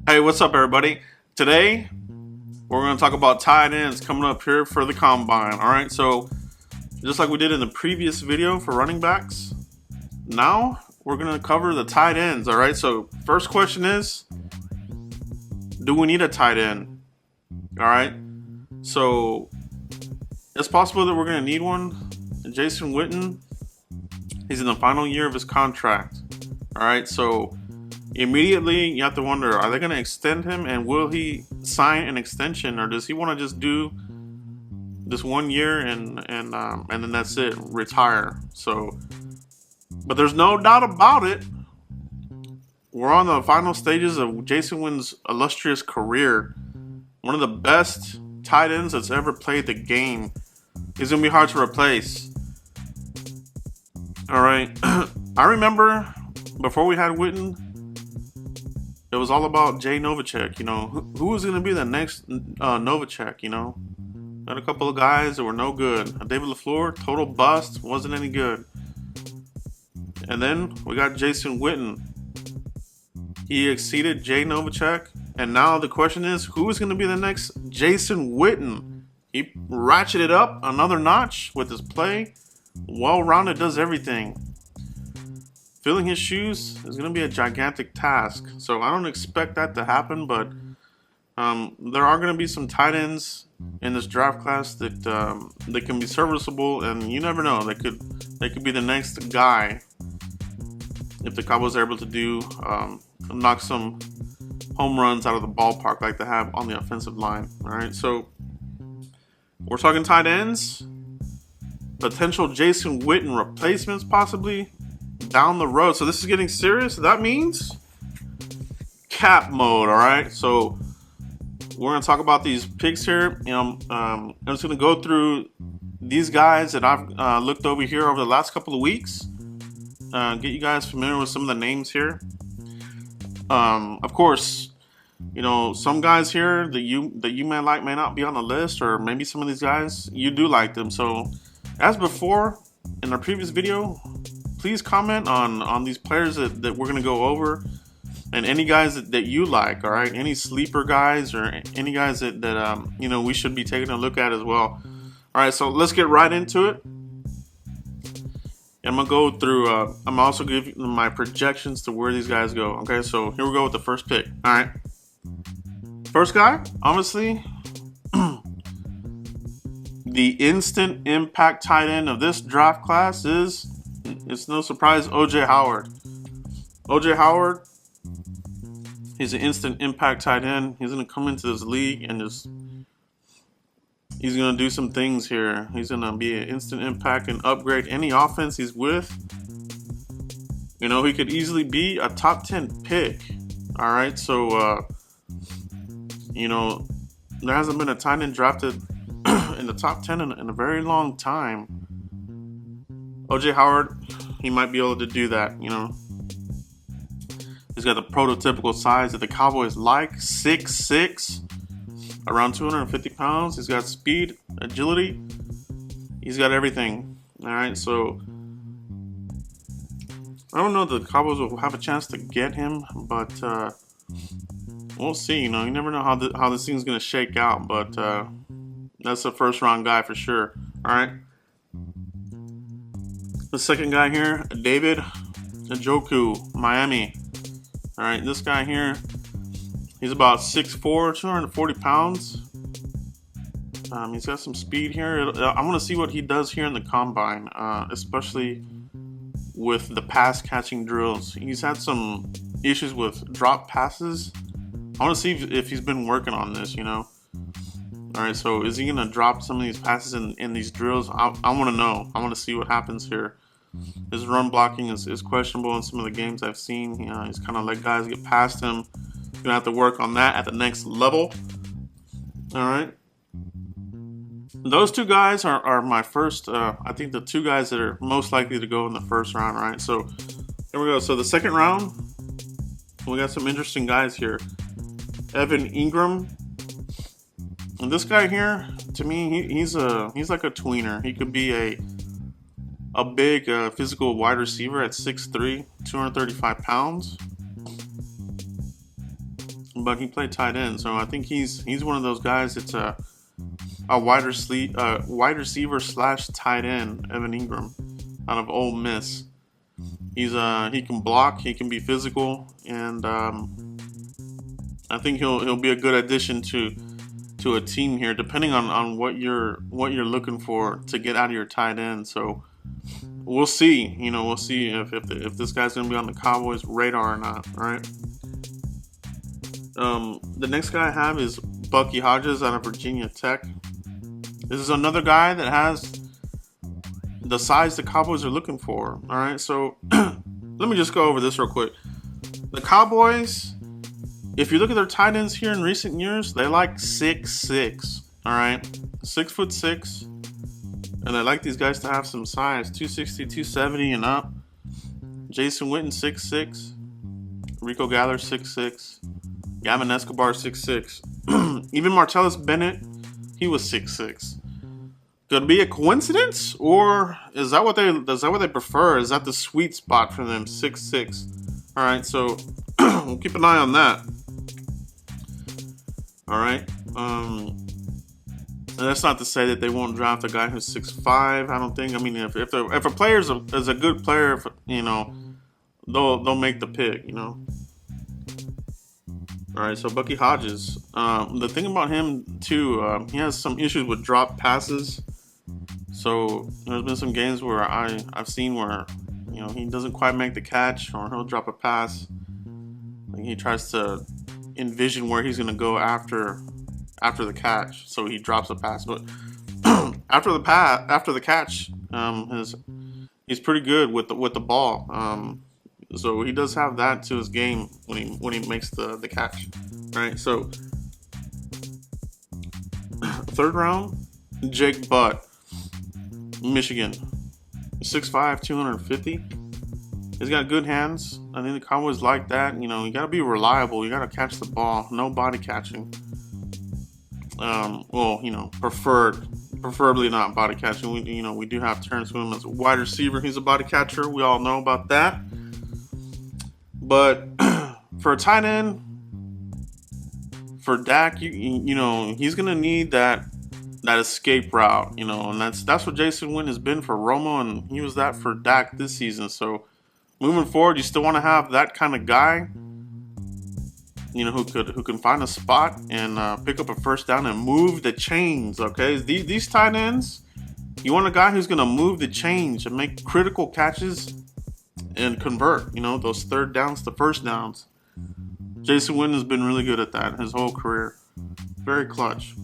Hey, what's up, everybody? Today, we're going to talk about tight ends coming up here for the combine. All right, so just like we did in the previous video for running backs, now we're going to cover the tight ends. All right, so first question is, do we need a tight end? All right, so it's possible that we're going to need one. Jason Witten, he's in the final year of his contract. All right, so immediately you have to wonder, are they going to extend him, and will he sign an extension, or does he want to just do this 1 year and then that's it, retire? So, but there's no doubt about it, we're on the final stages of Jason Witten's illustrious career. One of the best tight ends that's ever played the game. He's going to be hard to replace. All right, I remember before we had Witten, it was all about Jay Novacek. You know, who was going to be the next Novacek? You know, got a couple of guys that were no good. David LaFleur, total bust, wasn't any good. And then we got Jason Witten. He exceeded Jay Novacek, and now the question is, who is going to be the next Jason Witten? He ratcheted up another notch with his play. Well-rounded, does everything. Filling his shoes is going to be a gigantic task. So I don't expect that to happen, but there are going to be some tight ends in this draft class that they can be serviceable, and you never know. They could be the next guy if the Cowboys are able to do knock some home runs out of the ballpark like they have on the offensive line. All right, so we're talking tight ends, potential Jason Witten replacements possibly down the road. So this is getting serious. That means cap mode. All right, so we're gonna talk about these picks here. I'm just gonna go through these guys that I've looked over here over the last couple of weeks. Get you guys familiar with some of the names here. Of course, you know, some guys here that you may like may not be on the list, or maybe some of these guys you do like them. So as before in our previous video, please comment on these players that we're going to go over, and any guys that you like. All right, any sleeper guys or any guys that you know, we should be taking a look at as well. All right, so let's get right into it. I'm gonna go through. I'm also give you my projections to where these guys go. Okay, so here we go with the first pick. All right, first guy, obviously, the instant impact tight end of this draft class is, it's no surprise, O.J. Howard. O.J. Howard, he's an instant impact tight end. He's gonna come into this league and he's going to do some things here. He's going to be an instant impact and upgrade any offense he's with. You know, he could easily be a top 10 pick. All right, so, you know, there hasn't been a tight end drafted in the top 10 in a very long time. O.J. Howard, he might be able to do that, you know. He's got the prototypical size that the Cowboys like, 6'6", around 250 pounds. He's got speed, agility. He's got everything. All right, so I don't know if the Cowboys will have a chance to get him, but we'll see. You know, you never know how this thing's gonna shake out. But that's a first round guy for sure. All right. The second guy here, David Njoku, Miami. All right, this guy here, he's about 6'4", 240 pounds. He's got some speed here. I want to see what he does here in the combine, especially with the pass catching drills. He's had some issues with drop passes. I want to see if he's been working on this, you know. All right, so is he going to drop some of these passes in these drills? I want to know. I want to see what happens here. His run blocking is questionable in some of the games I've seen. You know, he's kind of let guys get past him. Gonna have to work on that at the next level. All right, those two guys are my first. I think the two guys that are most likely to go in the first round. All right, so here we go. So the second round, we got some interesting guys here. Evan Engram, and this guy here, to me, he's like a tweener. He could be a big physical wide receiver at 6'3", 235 pounds. but he played tight end. So I think he's one of those guys. It's a wide receiver slash tight end, Evan Engram, out of Ole Miss. He can block, he can be physical, and I think he'll be a good addition to a team here, depending on what you're looking for to get out of your tight end. So we'll see. We'll see if this guy's gonna be on the Cowboys' radar or not. All right. The next guy I have is Bucky Hodges out of Virginia Tech. This is another guy that has the size the Cowboys are looking for. All right, so let me just go over this real quick. The Cowboys, if you look at their tight ends here in recent years, they like 6'6". All right, 6'6", and they like these guys to have some size, 260, 270 and up. Jason Witten 6'6", Rico Galler 6'6", Gavin Escobar 6'6". Even Martellus Bennett, he was 6'6". Could it be a coincidence, or is that what they prefer? Is that the sweet spot for them, 6'6"? All right, so we'll keep an eye on that. All right, and that's not to say that they won't draft a guy who's 6'5". I don't think. I mean, if a player is a good player, they'll make the pick. All right, so Bucky Hodges. The thing about him too, he has some issues with drop passes. So there's been some games where I've seen where he doesn't quite make the catch, or he'll drop a pass. Like he tries to envision where he's gonna go after the catch, so he drops a pass. But after the catch, he's pretty good with the ball. So he does have that to his game when he makes the catch. All right, so third round, Jake Butt, Michigan, 6'5", 250. He's got good hands. I think the Cowboys like that. You got to be reliable. You got to catch the ball. No body catching. Preferably not body catching. We do have Terrence Williams as a wide receiver. He's a body catcher. We all know about that. But for a tight end, for Dak, he's gonna need that escape route, and that's what Jason Witten has been for Romo, and he was that for Dak this season. So moving forward, you still want to have that kind of guy, who can find a spot and pick up a first down and move the chains. Okay, these tight ends, you want a guy who's gonna move the chains and make critical catches and convert, those third downs to first downs. Jason Witten has been really good at that his whole career. Very clutch.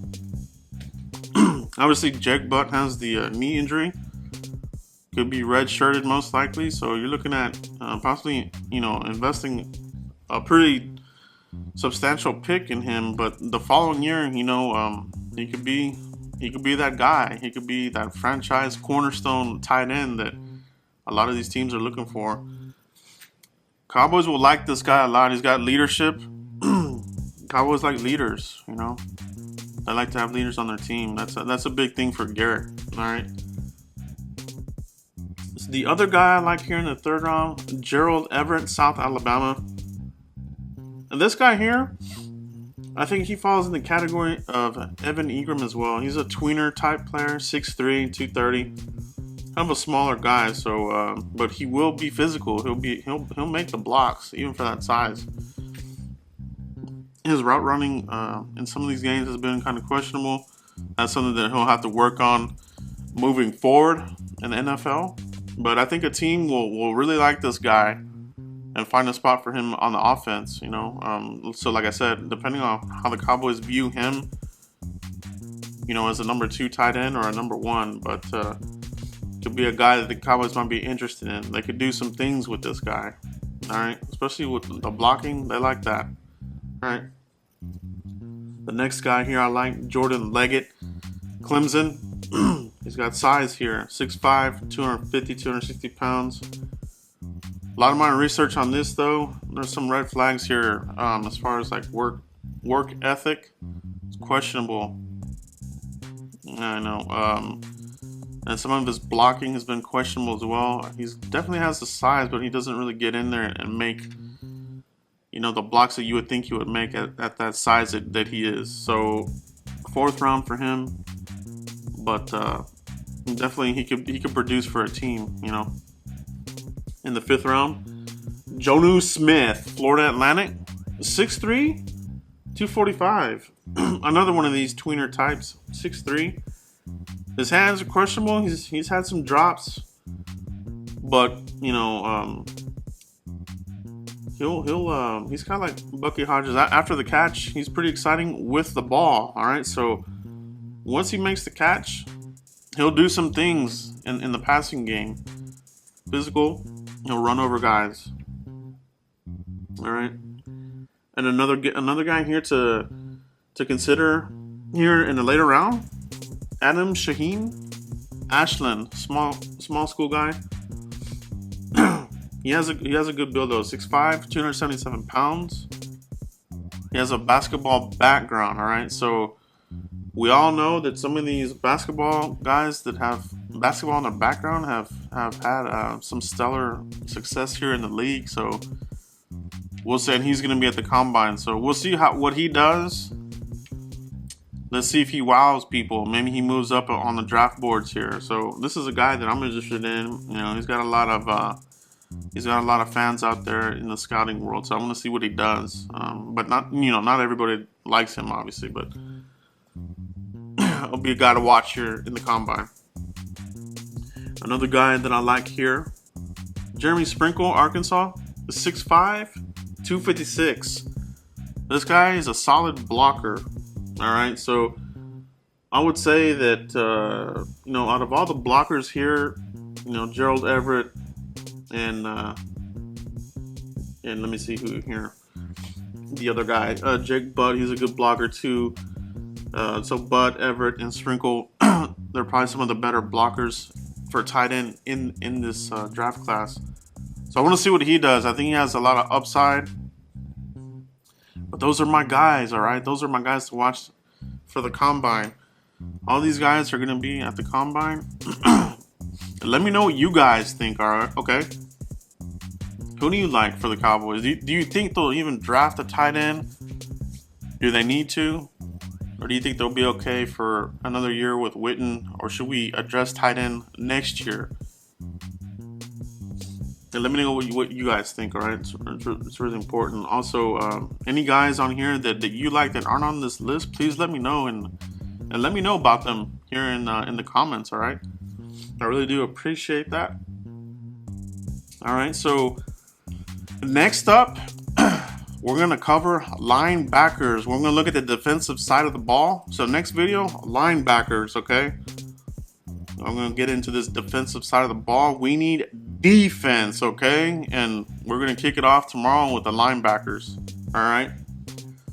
Obviously, Jake Butt has the knee injury. Could be red-shirted most likely. So you're looking at possibly, investing a pretty substantial pick in him. But the following year, he could be that guy. He could be that franchise cornerstone tight end that a lot of these teams are looking for. Cowboys will like this guy a lot. He's got leadership. Cowboys like leaders, They like to have leaders on their team. That's a big thing for Garrett. All right. So the other guy I like here in the third round, Gerald Everett, South Alabama. And this guy here, I think he falls in the category of Evan Engram as well. He's a tweener type player, 6'3", 230. Kind of a smaller guy, so but he will be physical. He'll make the blocks even for that size. His route running in some of these games has been kind of questionable. That's something that he'll have to work on moving forward in the NFL. But I think a team will really like this guy and find a spot for him on the offense. So like I said, depending on how the Cowboys view him, as a number 2 tight end or a number 1, but. Could be a guy that the Cowboys might be interested in. They could do some things with this guy. All right, especially with the blocking, they like that. All right. The next guy here I like, Jordan Leggett, Clemson. He's got size here, 6'5", 250, 260 pounds. A lot of my research on this though, there's some red flags here as far as like work ethic. It's questionable. I know. And some of his blocking has been questionable as well. He definitely has the size, but he doesn't really get in there and make, you know, the blocks that you would think he would make at that size that he is. So 4th round for him, but definitely he could produce for a team, you know. In the 5th round, Jonnu Smith, Florida Atlantic, 6'3", 245. Another one of these tweener types, 6'3". His hands are questionable. He's had some drops, but you know, he's kind of like Bucky Hodges. After the catch, he's pretty exciting with the ball. All right, so once he makes the catch, he'll do some things in the passing game. Physical, he'll run over guys. All right, and another guy here to consider here in the later round, Shaheen, Ashland, small school guy. He has a good build though, 6'5", 277 pounds. He has a basketball background. All right, so we all know that some of these basketball guys that have basketball in their background have had some stellar success here in the league. So we'll say he's going to be at the combine. So we'll see what he does. Let's see if he wows people. Maybe he moves up on the draft boards here. So this is a guy that I'm interested in. You know, he's got a lot of fans out there in the scouting world. So I want to see what he does. But not everybody likes him, obviously. But he'll be a guy to watch here in the combine. Another guy that I like here, Jeremy Sprinkle, Arkansas, 6'5", 256. This guy is a solid blocker. All right, so I would say that out of all the blockers here, Gerald Everett and let me see who here, the other guy, Jake Butt, he's a good blocker too. So Butt, Everett, and Sprinkle, they're probably some of the better blockers for tight end in this draft class. So I want to see what he does. I think he has a lot of upside. But those are my guys, all right? Those are my guys to watch for the combine. All these guys are going to be at the combine. Let me know what you guys think, all right? Okay? Who do you like for the Cowboys? Do you think they'll even draft a tight end? Do they need to? Or do you think they'll be okay for another year with Witten? Or should we address tight end next year? And let me know what you guys think, all right? It's really important. Also, any guys on here that you like that aren't on this list, please let me know and let me know about them here in the comments, all right? I really do appreciate that. All right, so next up, we're going to cover linebackers. We're going to look at the defensive side of the ball. So next video, linebackers, okay? I'm going to get into this defensive side of the ball. We need defense, okay? And we're going to kick it off tomorrow with the linebackers, all right?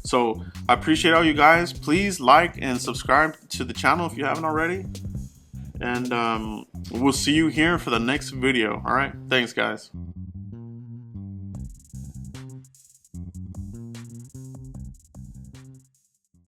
So I appreciate all you guys. Please like and subscribe to the channel if you haven't already. And we'll see you here for the next video, all right? Thanks, guys.